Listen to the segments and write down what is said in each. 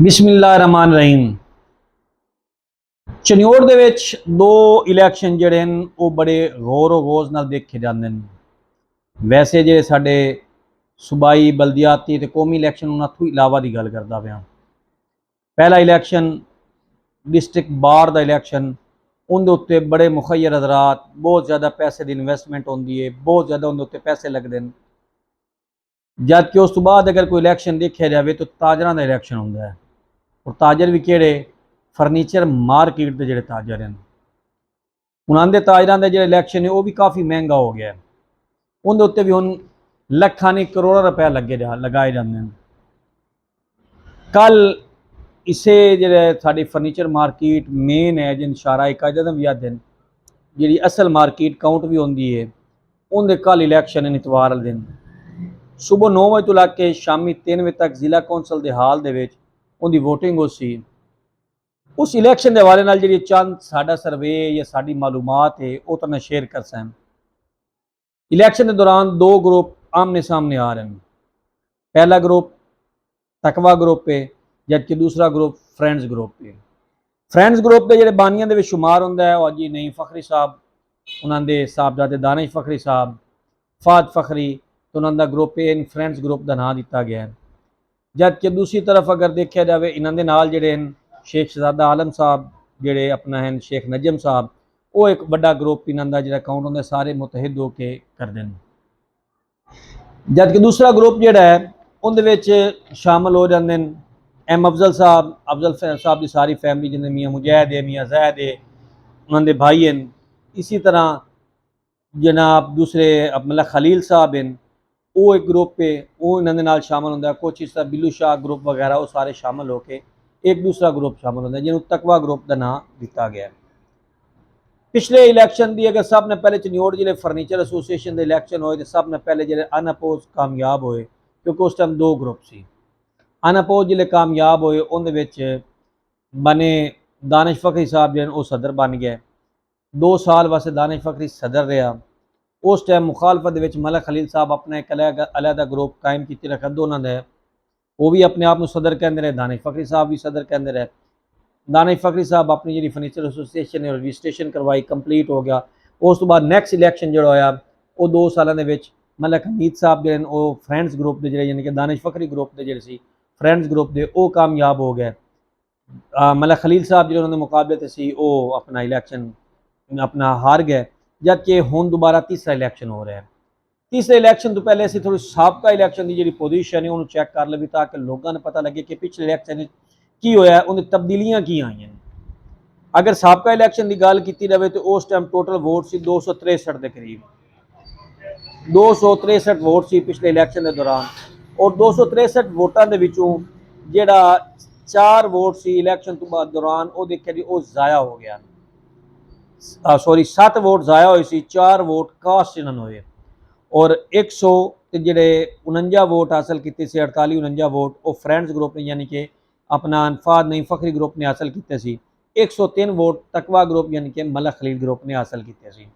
बिस्मिल्लाहिर्रहमानिर्रहीम। ਚਨਿਓੜ ਦੇ ਵਿੱਚ ਦੋ ਇਲੈਕਸ਼ਨ ਜਿਹੜੇ ਹਨ ਉਹ ਬੜੇ ਗੌਰ ਨਾਲ ਦੇਖੇ ਜਾਂਦੇ ਨੇ। ਵੈਸੇ ਜਿਹੜੇ ਸਾਡੇ ਸੂਬਾਈ ਬਲਦੀਆਤੀ ਤੇ ਕੌਮੀ ਇਲੈਕਸ਼ਨ ਉਹਨਾਂ ਤੋਂ ਇਲਾਵਾ ਦੀ ਗੱਲ ਕਰਦਾ ਪਿਆ। ਪਹਿਲਾ ਇਲੈਕਸ਼ਨ ਡਿਸਟ੍ਰਿਕਟ ਬਾਰ ਦਾ ਇਲੈਕਸ਼ਨ, ਉਹਦੇ ਉੱਤੇ ਬੜੇ ਮੁਖੱਯਰ ਹਜ਼ਰਾਤ, ਬਹੁਤ ਜ਼ਿਆਦਾ ਪੈਸੇ ਦੀ ਇਨਵੈਸਟਮੈਂਟ ਹੁੰਦੀ ਹੈ, ਬਹੁਤ ਜ਼ਿਆਦਾ ਉਹਦੇ ਉੱਤੇ ਪੈਸੇ ਲੱਗਦੇ ਨੇ। जबकि उस तो बाद अगर कोई इलैक्शन देखा जाए तो ताजर का इलैक्शन होंगे, और ताजर भी किहड़े फर्नीचर मार्केट के जोड़े ताजर हैं उन्होंने ताजर का जो इलैक्शन है वह भी काफ़ी महंगा हो गया है। उनके उत्ते भी हुण लखां नहीं करोड़ों रुपए लगाए जाते हैं। कल इसे जो साड़ी फर्नीचर मार्केट मेन है जिन शारा कायदा भी आते हैं, जी असल मार्केट काउंट भी होंगी है, उनके कल इलैक्शन है इतवार वाले दिन सुबह 9 बजे तो लग के शामी 3 बजे तक जिला कौंसल के हाल दे विच उनकी वोटिंग हो सी। उस इलैक्शन के हवाले नाल जी चंद साडा सर्वे या साडी मालूमात है वो तो मैं शेयर कर सा। इलैक्शन के दौरान दो ग्रुप आमने सामने आ रहे हैं। पहला ग्रुप तकवा ग्रुप है, जबकि दूसरा ग्रुप फ्रेंड्स ग्रुप है। फ्रेंड्स ग्रुप के जो बानियां दे विच शुमार होंदा है वह जी नईम फखरी साहब, उन्होंने साहबजादे दानिश फखरी साहब, फाद फखरी, तो उन्होंने ग्रुप इन फ्रेंड्स ग्रुप का नाम दिता गया है। जबकि दूसरी तरफ अगर देखा जाए इन्होंने नाल जेडे शेख शहजादा आलम साहब जेडे अपना हैं शेख नजम साहब, वो एक बड़ा ग्रुप इन्होंने जो अकाउंट होंगे सारे मुतहद होके करते हैं। जबकि दूसरा ग्रुप जोड़ा है उनके शामिल हो जाते हैं एम अफजल साहब की सारी फैमिली, जिन्हें मियाँ मुजैद है, मियाँ जैद है, उन्होंने भाई हैं। इसी तरह जनाब दूसरे मतलब खलील साहब हैं, वो एक ग्रुप है, वो इन्होंने नाल शामिल होंगे। कुछ इस तरह बिल्लू शाह ग्रुप वगैरह वो सारे शामिल होकर एक दूसरा ग्रुप शामिल होंगे जिन्होंने तकवा ग्रुप का नाम दिता गया। पिछले इलैक्शन की अगर सब ने पहले चनियोड़ जिले फर्नीचर एसोसीएशन के इलैक्शन होए तो सब ने पहले जो अनअपोज कामयाब होए, क्योंकि उस टाइम दो ग्रुप से अनअपोज जिले कामयाब होए उनके बने दानिश फखरी साहब जो वो सदर बन गए। 2 साल वास्ते दानिश फखरी सदर रहा। उस टाइम मुखालफत मलक खलील साहब अपना एक अलहदा ग्रुप कायम की रखा, दोनों ने वो भी अपने आप को सदर कहते रहे, दानिश फखरी साहब भी सदर कहते रहे। दानिश फखरी साहब अपनी जी फर्नीचर एसोसीएशन रजिस्ट्रेशन करवाई, कंप्लीट हो गया। उस तो बाद नैक्सट इलैक्शन जो होया वो 2 सालों के मलक हमीद साहब जो वो फ्रेंड्स ग्रुप के जोड़े यानी कि दानिश फखरी ग्रुप के जोड़े फ्रेंड्स ग्रुप के वो कामयाब हो गए। मलक खलील साहब जो उन्होंने मुकाबले से वो अपना इलैक्शन अपना हार गए। जबकि हुण दोबारा तीसरा इलैक्शन हो रहा है। तीसरे इलैक्शन तो पहले असीं थोड़ी साबका इलैक्शन की जी पोजीशन है उन्होंने चैक कर लवी ताकि लोगों ने पता लगे कि पिछले इलैक्शन की होया, उन्हें तब्दीलियां की आई हैं। अगर साबका इलैक्शन की गल की जाए तो उस टाइम टोटल वोट से 263 के करीब 263 वोट से पिछले इलैक्शन के दौरान, और 263 वोटों के विचों जिहड़ा 4 वोट से इलैक्शन तो बाद दौरान वो देखा जी वो ज़ाया हो गया। सॉरी 7 वोट ज़ाया हुए सी, 4 वोट कास्ट इन्होंने हुए, और 100 जोड़े 49 वोट हासिल किए से 48-49 वोट वो फ्रेंड्स ग्रुप ने यानी कि अपना अनफाद नईम फखरी ग्रुप ने हासिल किए। 103 वोट तकवा ग्रुप यानी कि मलक खलील ग्रुप ने हासिल किए।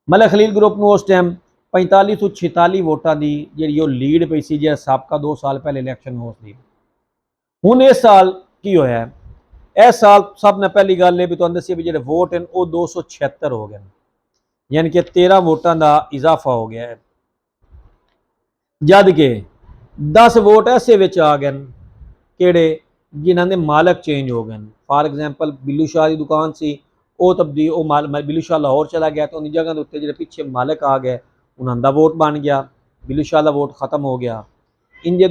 मलक खलील ग्रुप में उस टाइम 45 ਤੋਂ 46 वोटा की जी लीड पई सी, जो साबका 2 साल पहले इलैक्शन हो सी। हुण इस साल की होया, इस साल सब ने पहली गल भी तुहानूं दसी भी जो वोट हैं वो 276 हो गए, यानी कि 13 वोटों का इजाफा हो गया है। जद के 10 वोट ऐसे आ गए किहड़े जिन्हों के मालक चेंज हो गए। फॉर एग्जाम्पल बिल्लू शाह की दुकान सी वो तब्दील बिल्लू शाह लाहौर चला गया तो उनकी जगह के उत्ते जो पिछे मालक आ गए उन्होंने वोट बन गया, बिल्लू शाह का वोट खत्म हो गया। इंजे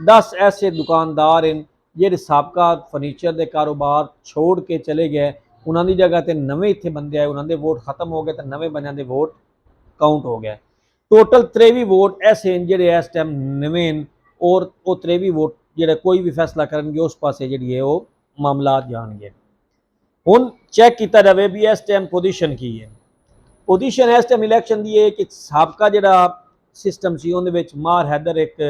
10 ऐसे दुकानदार हैं ਜਿਹੜੇ ਸਾਬਕਾ फर्नीचर के कारोबार छोड़ के चले गए, उन्होंने जगह पर नवे इतने बंदे आए, उन्होंने वोट खत्म हो गए तो नवे बंदों के वोट काउंट हो गए। टोटल 23 वोट ऐसे हैं जोड़े इस टाइम नवे हैं, और वो 23 वोट जो कोई भी फैसला करेंगे उस पास जी है वो मामला जाएंगे। हुण चैक किया जाए भी इस टाइम पोजीशन की है। पोजीशन इस टाइम इलैक्शन की है कि साबका जो सिस्टम से उन्हें मार हैदर एक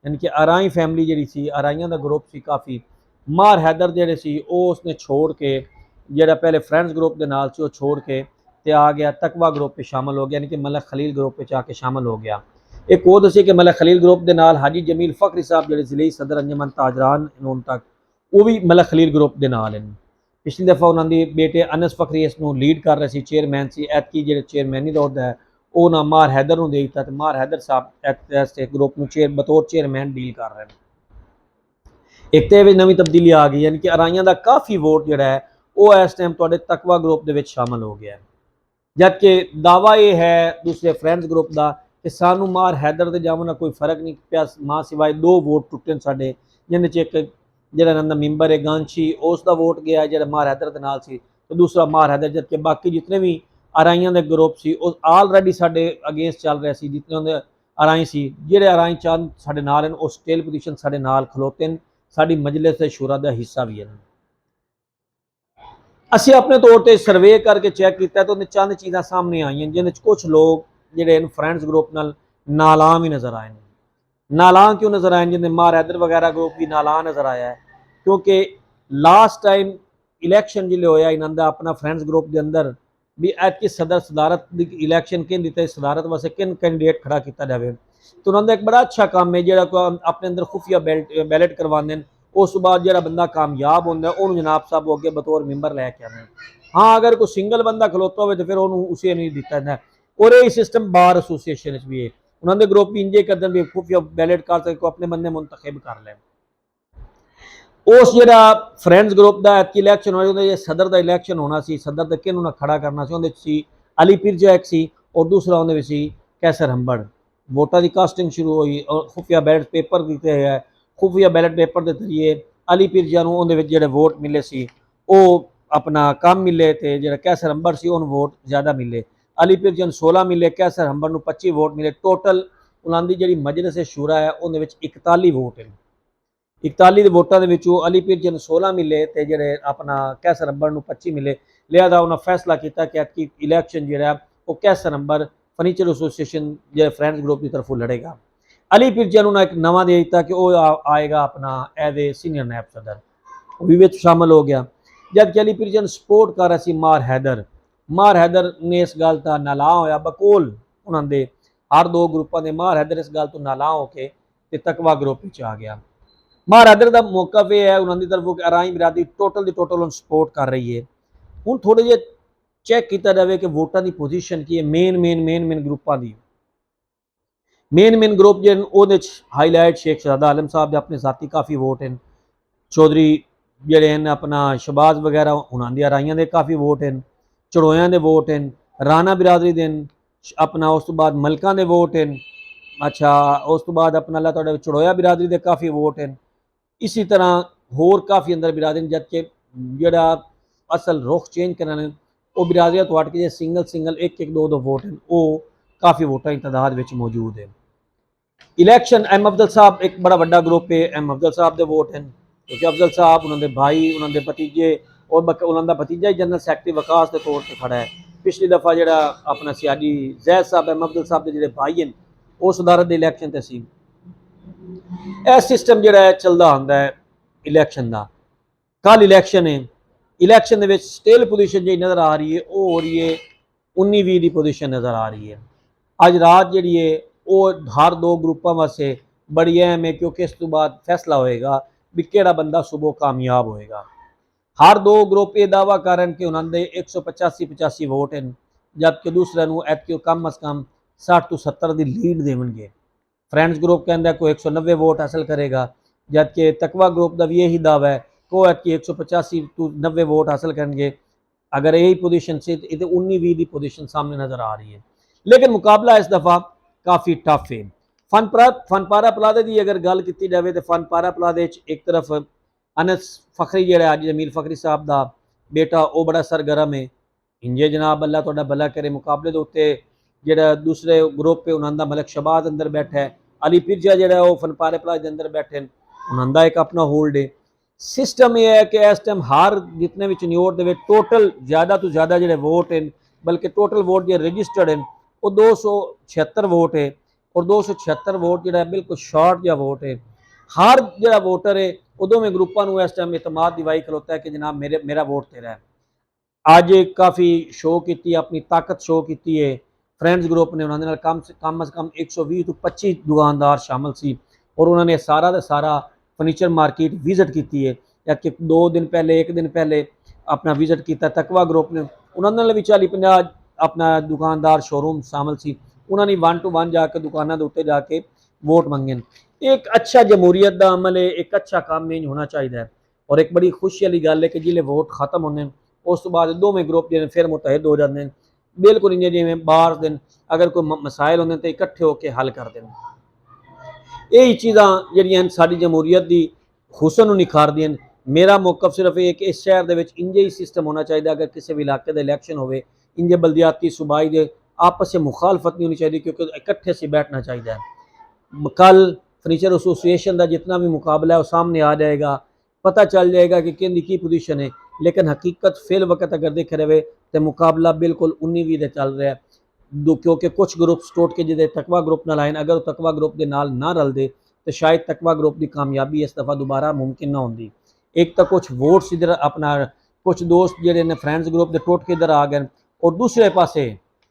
यानी कि अराई फैमिली जी सी, अराइयां का ग्रुप से काफ़ी मार हैदर जोड़े सी उसने छोड़ के जोड़ा पहले फ्रेंड्स ग्रुप के नाल से छोड़ के ते आ गया तकवा ग्रुप में शामिल हो गया, यानी कि मलक खलील ग्रुप में आके शामिल हो गया। एक वो दसी कि मलक खलील ग्रुप के नाल हाजी जमील फखरी साहब जो जिले सदर अंजमन ताजरान उन तक ਉਹ ਵੀ ਮਲਕ ਖਲੀਲ ਗਰੁੱਪ ਦੇ ਨਾਲ ਹਨ। ਪਿਛਲੀ ਦਫਾ ਉਹਨਾਂ ਦੇ ਬੇਟੇ ਅਨਸ ਫਖਰੀ ਇਸ ਨੂੰ ਲੀਡ ਕਰ ਰਹੇ ਸੀ, ਚੇਅਰਮੈਨ ਸੀ। ਐਤਕੀ ਜਿਹੜੇ ਚੇਅਰਮੈਨੀ ਦਾ ਅਹੁਦਾ ਹੈ ਉਹ ਨਾ ਮਾਰ ਹੈਦਰ ਨੂੰ ਦੇ ਦਿੱਤਾ, ਤੇ ਮਾਰ ਹੈਦਰ ਸਾਹਿਬ ਇਸ ਗਰੁੱਪ ਨੂੰ ਬਤੌਰ ਚੇਅਰਮੈਨ ਡੀਲ ਕਰ ਰਹੇ ਨੇ। ਇੱਕ ਤੇ ਵੀ ਨਵੀਂ ਤਬਦੀਲੀ ਆ ਗਈ, ਯਾਨੀ ਕਿ ਅਰਾਈਆਂ ਦਾ ਕਾਫੀ ਵੋਟ ਜਿਹੜਾ ਹੈ ਉਹ ਇਸ ਟਾਈਮ ਤੁਹਾਡੇ ਤਕਵਾ ਗਰੁੱਪ ਦੇ ਵਿੱਚ ਸ਼ਾਮਲ ਹੋ ਗਿਆ ਹੈ। ਜਦਕਿ ਦਾਵਾ ਇਹ ਹੈ ਦੂਸਰੇ ਫਰੈਂਡਸ ਗਰੁੱਪ ਦਾ ਕਿ ਸਾਨੂੰ ਮਾਰ ਹੈਦਰ ਦੇ ਜਾਵਣ ਨਾਲ ਕੋਈ ਫਰਕ ਨਹੀਂ ਪਿਆ, ਮਾਂ ਸਿਵਾਏ 2 ਵੋਟ ਟੁੱਟੇ ਸਾਡੇ, ਜਿਹਦੇ 'ਚ ਇੱਕ ਜਿਹੜਾ ਇਹਨਾਂ ਦਾ ਮੈਂਬਰ ਹੈ ਗਾਂਚੀ, ਉਸ ਦਾ ਵੋਟ ਗਿਆ ਜਿਹੜਾ ਮਾਰ ਹੈਦਰ ਦੇ ਨਾਲ ਸੀ, ਤੇ ਦੂਸਰਾ ਮਾਰ ਹੈਦਰ। ਜਦਕਿ ਬਾਕੀ ਜਿਤਨੇ ਵੀ ਅਰਾਈਆਂ ਦੇ ਗਰੁੱਪ ਸੀ ਉਹ ਆਲਰੇਡੀ ਸਾਡੇ ਅਗੇਂਸਟ ਚੱਲ ਰਿਹਾ ਸੀ। ਜਿਤਨੇ ਉਹਦੇ ਅਰਾਈ ਸੀ, ਜਿਹੜੇ ਅਰਾਈ ਚੰਦ ਸਾਡੇ ਨਾਲ ਹਨ ਉਹ ਸਟੇਲ ਪੋਜੀਸ਼ਨ ਸਾਡੇ ਨਾਲ ਖਲੋਤੇ ਨੇ, ਸਾਡੀ ਮਜਲਿਸ ਤੇ ਸ਼ੂਰਾ ਦਾ ਹਿੱਸਾ ਵੀ ਹਨ। ਅਸੀਂ ਆਪਣੇ ਤੌਰ ਤੇ ਸਰਵੇ करके चेक किया तो चंद चीज़ां सामने आई हैं जिन्हें कुछ लोग ਜਿਹੜੇ फ्रेंड्स ग्रुप ਨਾਲ नालां भी नज़र आए हैं। नालां क्यों नज़र आए जिन्हें मार हैदर वगैरह ग्रुप भी नालां नज़र आया है, क्योंकि लास्ट टाइम इलैक्शन जिले होया इन्हों का अपना फ्रेंड्स ग्रुप के अंदर भी ऐतकी सदारत की इलैक्शन किन दिता, सदारत वास्ते किन कैंडीडेट खड़ा किया जाए, तो उन्होंने एक बड़ा अच्छा काम है जो अपने अंदर खुफिया बैलेट करवाने। उस बाद जो बंदा कामयाब होंगे उन्होंने जनाब साहब अगे बतौर मैंबर लैके आने। हाँ, अगर कोई सिंगल बंदा खलोता हो तो फिर उन्होंने उसे नहीं दिता जाता। और यही सिस्टम बार एसोसीएशन भी है, उन्होंने ग्रुप भी इंजे करते भी खुफिया बैलेट कर सके, अपने बंदे मुंतखब कर लें। उस जो फ्रेंड्स ग्रुप का ऐतकी इलैक्शन हो सदर का इलैक्शन होना सी, सदर तक किन खड़ा करना सी, उन्हें अली पिरजा एक सी और दूसरा उन्हें सी कैसर हंबड़। वोटा की कास्टिंग शुरू हुई और खुफिया बैलेट पेपर दिते है, खुफिया बैलेट पेपर के जरिए अली पिरजा जो वोट मिले सी वो अपना कम मिले, तो जो कैसर हंबड़ से उन्होंने वोट ज़्यादा मिले। अली पिरजा 16 मिले, कैसर हंबड़ 25 वोट मिले। टोटल उन्होंने जी मजलिस शूरा है उन्हें 41 वोट है। 41 वोटों के अली पिरजा 16 मिले, तो जोड़े अपना कैसर हंबड़ 25 मिले। लिहाजा उन्होंने फैसला किया कि अटकी इलैक्शन जो वो कैसर हंबड़ फर्नीचर एसोसीएशन जो फ्रेंड्स ग्रुप की तरफों लड़ेगा। अली पिरजा ने एक नवा दे दिता कि वह आएगा अपना एज ए सीनियर नायब सदर, वो भी शामिल हो गया। जबकि अली पिरजा ने सपोर्ट कर रहा सी मार हैदर। मार हैदर ने इस गल का नालां होया, बकोल उन्होंने हर 2 ग्रुपों के मार हैदर इस गल तो नालां होके ते तकवा ग्रुप आ गया। मार हैदर का मौकफ यह है उन्होंने तरफों कि अराई बिरादरी टोटल की टोटल सपोर्ट कर रही है। हूँ थोड़े जे चेक किया जाए कि वोटां की पोजीशन की है मेन ग्रुपों की। मेन ग्रुप जो हाईलाइट शेख शहजादा आलम साहब के अपने साथी काफ़ी वोट हैं, चौधरी जोड़े हैं अपना शहबाज वगैरह उन्होंने अराइयां के काफ़ी वोट हैं, चढ़ोया के वोट हैं, राणा बिरादरी के अपना उस तो बाद मलकों के वोट हैं। अच्छा, उस तो बाद अपना अल्लाह तुहाडे चढ़ोया बिरादरी के काफ़ी वोट हैं। इसी तरह होर काफ़ी अंदर बिरादरी, जबकि जोड़ा असल रुख चेंज करने वो बिरादरियां तो हट के सिंगल एक दो वोट हैं, वो काफ़ी वोटों की तादाद में मौजूद है। इलैक्शन एम अफजल साहब एक बड़ा वड्डा ग्रुप है, एम अफजल साहब के वोट हैं, क्योंकि अफजल साहब उन्होंने भाई उन्होंने भतीजे और उन्होंने भतीजा ही जनरल सैकटरी वकास के तौर पर खड़ा है। पिछली दफ़ा जो अपना सियाजी जैद साहब एम अफजल साहब के जोड़े भाई हैं वो सदारत के इलैक्शन से सी। यह सिस्टम जो चलता आता है इलैक्शन का। कल इलैक्शन है, इलैक्शन के स्टेल पोजीशन जी नज़र आ रही है वो हो रही है 19-20 की पोजीशन नज़र आ रही है। अज रात जी है वो हर 2 ग्रुपों वास्ते बड़ी अहम है, क्योंकि इस तो बाद फैसला होएगा भी किहड़ा बंदा सुबह कामयाब होएगा। हर 2 ग्रुप ये दावा करन कि उन्होंने 185 वोट हैं, जबकि दूसरे ऐतकी कम अज़ कम 60 तो 70 की लीड देवगे। फ्रेंड्स ग्रुप कहता कोई 190 वोट हासिल करेगा, जबकि तकवा ग्रुप का भी यही दावा है कि वो ऐतकी 185 तो 90 वोट हासिल करेंगे। अगर यही पोजीशन से 19-20 की पोजीशन सामने नज़र आ रही है, लेकिन मुकाबला इस दफ़ा काफ़ी टफ है। फनपारा पलादे की अगर गल की जाए तो फनपारा पलादे एक तरफ अनस फखरी जो अज जमील फखरी साहब का बेटा वो बड़ा सरगर्म है। इंजे जनाब अल्लाह तुहाडा भला करे। मुकाबले के उत्ते जो दूसरे ग्रुप है उन्होंने मलक शहबाज अंदर बैठा है, अली पिरजा जो वो फनपारे पलादे अंदर बैठे हैं, उन्होंने एक अपना होल्ड है। सिस्टम यह है कि इस टाइम हर जितने भी चुनियोट के टोटल ज़्यादा तो ज़्यादा जो वोट हैं, बल्कि टोटल वोट जो रजिस्टर्ड हैं वो 276 वोट है, और 276 वोट जो बिल्कुल शॉर्ट जहा वोट है। हर जो वोटर है वो दोवें ग्रुपों को इस टाइम इतमाद दिवाई खलोता है कि जनाब मेरा वोट तेरा है। अज काफ़ी शो की अपनी ताकत शो की है फ्रेंड्स ग्रुप ने, उन्होंने कम से कम 120 तो 25 दुकानदार शामिल सी, और उन्होंने सारा का सारा फर्नीचर मार्केट विजिट की है। ਜਾਂ ਕਿ 2 ਦਿਨ ਪਹਿਲੇ 1 ਦਿਨ ਪਹਿਲੇ ਆਪਣਾ ਵਿਜ਼ਿਟ ਕੀਤਾ ਤਕਵਾ ਗਰੁੱਪ ਨੇ, ਉਹਨਾਂ ਨਾਲ ਵੀ 40-50 ਆਪਣਾ ਦੁਕਾਨਦਾਰ ਸ਼ੋਰੂਮ ਸ਼ਾਮਲ ਸੀ। ਉਹਨਾਂ ਨੇ 1 to 1 ਜਾ ਕੇ ਦੁਕਾਨਾਂ ਦੇ ਉੱਤੇ ਜਾ ਕੇ ਵੋਟ ਮੰਗੇ। ਇਹ ਇੱਕ ਅੱਛਾ ਜਮਹੂਰੀਅਤ ਦਾ ਅਮਲ ਹੈ, ਇੱਕ ਅੱਛਾ ਕੰਮ ਇੰਜ ਹੋਣਾ ਚਾਹੀਦਾ ਹੈ। ਔਰ ਇੱਕ ਬੜੀ ਖੁਸ਼ੀ ਵਾਲੀ ਗੱਲ ਹੈ ਕਿ ਜਿਲੇ ਵੋਟ ਖਤਮ ਹੁੰਦੇ ਉਸ ਤੋਂ ਬਾਅਦ ਦੋਵੇਂ ਗਰੁੱਪ ਜਿਹੜੇ ਫਿਰ ਮੁਤਹਿਦ ਹੋ ਜਾਂਦੇ ਨੇ, ਬਿਲਕੁਲ ਇੰਜ ਜਿਵੇਂ ਬਾਹਰ ਦੇ ਅਗਰ ਕੋਈ ਮਸਾਇਲ ਹੁੰਦੇ ਤਾਂ ਇਕੱਠੇ ਹੋ ਕੇ ਹੱਲ ਕਰਦੇ ਨੇ। ਇਹ ਚੀਜ਼ਾਂ ਜਿਹੜੀਆਂ ਸਾਡੀ ਜਮਹੂਰੀਅਤ ਦੀ ਹੁਸਨ ਨੂੰ ਨਿਖਾਰਦੀਆਂ ਨੇ। ਮੇਰਾ ਮੌਕਫ ਸਿਰਫ ਇਹ ਕਿ ਇਸ ਸ਼ਹਿਰ ਦੇ ਵਿੱਚ ਇੰਜੇ ਹੀ ਸਿਸਟਮ ਹੋਣਾ ਚਾਹੀਦਾ, ਅगर ਕਿਸੇ ਵੀ ਇਲਾਕੇ ਦਾ ਇਲੈਕਸ਼ਨ ਹੋਵੇ ਇੰਜੇ ਬਲदियाती सूबाई ਦੇ आपस में मुखालफत नहीं होनी चाहिए, क्योंकि इकट्ठे से बैठना चाहिए। कल फर्नीचर एसोसिएशन का जितना भी मुकाबला है वो सामने आ जाएगा, पता चल जाएगा कि किन की पोजीशन है। लेकिन हकीकत फिल वक्त अगर देखे रहे तो मुकाबला बिल्कुल 19-20 चल रहा है, क्योंकि कुछ ग्रुप टुट के जिदे तकवा ग्रुप नाल आए, अगर तकवा ग्रुप के नाल ना रलते तो शायद तकवा ग्रुप की कामयाबी इस दफ़ा दोबारा मुमकिन ना होंगी। एक तो कुछ वोट्स इधर अपना कुछ दोस्त जोड़े ने फ्रेंड्स ग्रुप के टुट के इधर आ गए, और दूसरे पासे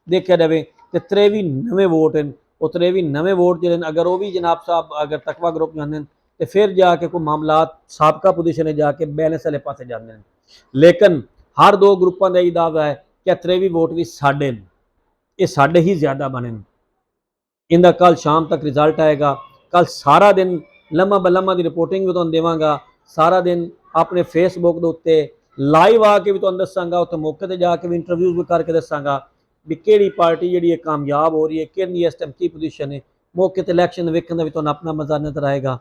देखा जाए तो 23 नवे वोट हैं। वो 23 नवे वोट जो अगर वो भी जनाब साहब अगर तकवा ग्रुप जाते हैं तो फिर जाके कोई मामला साबका पोजीशन है जाके बैलेंस वाले पासे जाते हैं। लेकिन हर 2 ग्रुपों का यही दावा है कि 23 वोट भी साढ़े ये साढ़े ही ज़्यादा बने। इनका कल शाम तक रिजल्ट आएगा। कल सारा दिन लम्मा बलम्मा की रिपोर्टिंग भी तुहानूं देवांगा, सारा दिन अपने फेसबुक के उत्ते लाइव आके भी तुहानूं दसांगा, उत्ते मौके पर जाके भी इंटरव्यूज़ भी करके दसांगा भी किहड़ी पार्टी जी कामयाब हो रही है, कि इस टाइम की पोजीशन है। मौके पर इलैक्शन वेखण का भी तुहानूं अपना मज़ा नज़र आएगा।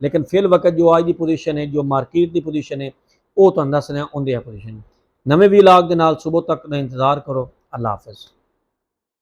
लेकिन फिल वक्त जो अज की पोजीशन है, जो मार्केट की पोजीशन है, वो तुहानूं दसने उहदी पोजीशन। नवे व्लॉग के नाल सुबह तक का इंतजार करो। अल्लाह हाफिज़।